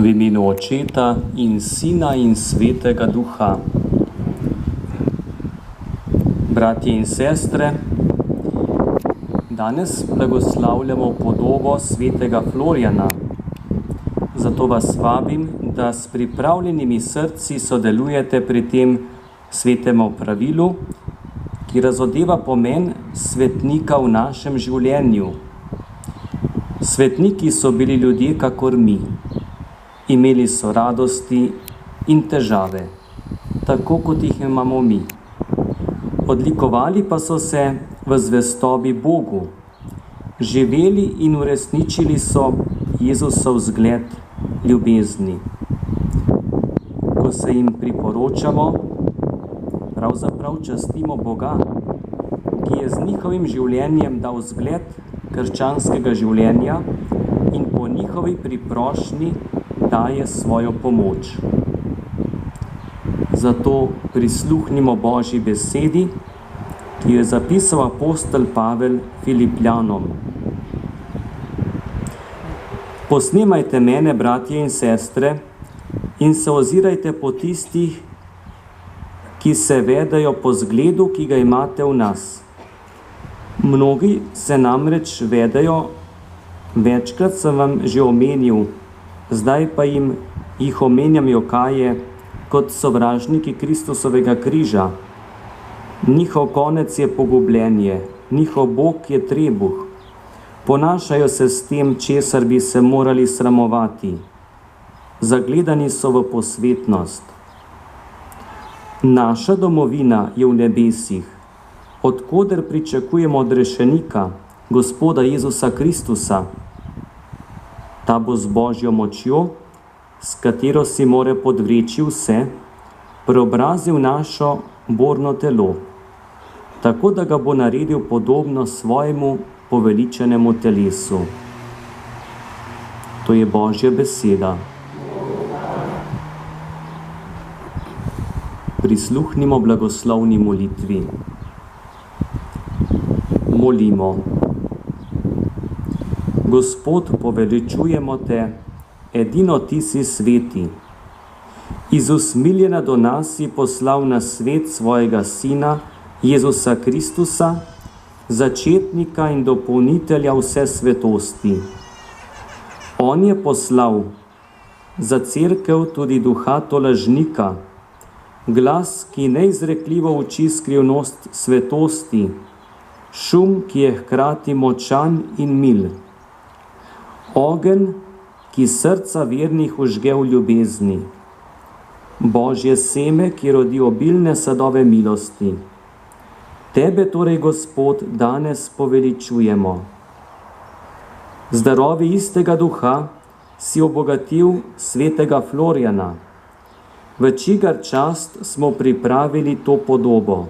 V imenu Očeta in Sina in Svetega Duha. Bratje in sestre, danes blagoslavljamo podobo svetega Florijana. Zato vas vabim, da s pripravljenimi srci sodelujete pri tem svetem opravilu, ki razodeva pomen svetnika v našem življenju. Svetniki so bili ljudje kakor mi. Imeli so radosti in težave, tako kot jih imamo mi. Odlikovali pa so se v zvestobi Bogu. Živeli in uresničili so Jezusov zgled ljubezni. Ko se jim priporočamo, pravzaprav častimo Boga, ki je z njihovim življenjem dal zgled krščanskega življenja in po njihovi priprošnji daje svojo pomoč. Zato prisluhnimo Božji besedi, ki jo je zapisal apostol Pavel Filipljanom. Posnemajte mene, bratje in sestre, in se ozirajte po tistih, ki se vedejo po zgledu, ki ga imate v nas. Mnogi se namreč vedejo, večkrat sem vam že omenil, zdaj pa jih omenjam jokaje kot sovražniki Kristusovega križa. Njihov konec je pogubljenje, njihov Bog je trebuh. Ponašajo se s tem, česar bi se morali sramovati. Zagledani so v posvetnost. Naša domovina je v nebesih, od koder pričakujemo odrešenika, Gospoda Jezusa Kristusa. Ta bo z Božjo močjo, s katero si more podvreči vse, preobrazil našo borno telo, tako da ga bo naredil podobno svojemu poveličenemu telesu. To je Božja beseda. Prisluhnimo blagoslovni molitvi. Molimo. Gospod, poveličujemo te, edino ti si sveti. Iz usmiljena do nas si poslal na svet svojega Sina, Jezusa Kristusa, začetnika in dopolnitelja vse svetosti. On je poslal za cerkev tudi duha tolažnika, glas, ki neizrekljivo uči skrivnost svetosti, šum, ki je hkrati močan in mil, ogenj, ki srca vernih užge v ljubezni, Božje seme, ki rodi obilne sadove milosti. Tebe torej, Gospod, danes poveličujemo. Z darovi istega duha si obogatil svetega Florijana, v čigar čast smo pripravili to podobo.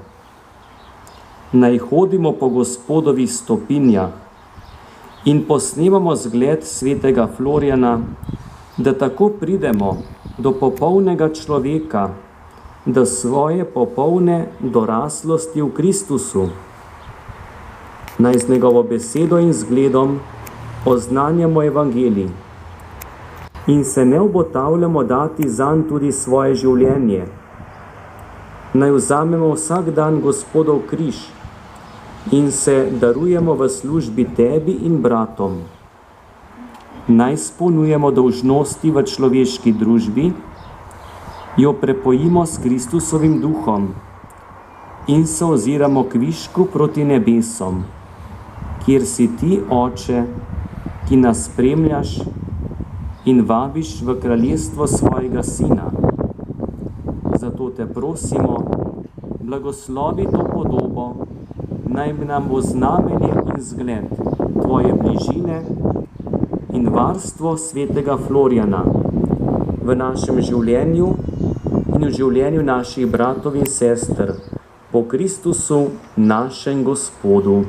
Naj hodimo po Gospodovih stopinjah in posnemamo zgled svetega Florijana, da tako pridemo do popolnega človeka, do svoje popolne doraslosti v Kristusu. Naj z njegovo besedo in zgledom oznanjamo evangelij in se ne obotavljamo dati zanj tudi svoje življenje. Naj vzamemo vsak dan Gospodov križ in se darujemo v službi tebi in bratom. Naj izpolnjujemo dolžnosti v človeški družbi, jo prepojimo s Kristusovim duhom in se oziramo kvišku proti nebesom, kjer si ti, Oče, ki nas spremljaš in vabiš v kraljestvo svojega Sina. Zato te prosimo, blagoslovi to podobo, naj nam bo znamenje in zgled tvoje bližine in varstvo svetega Florijana v našem življenju in v življenju naših bratov in sester po Kristusu, našem Gospodu.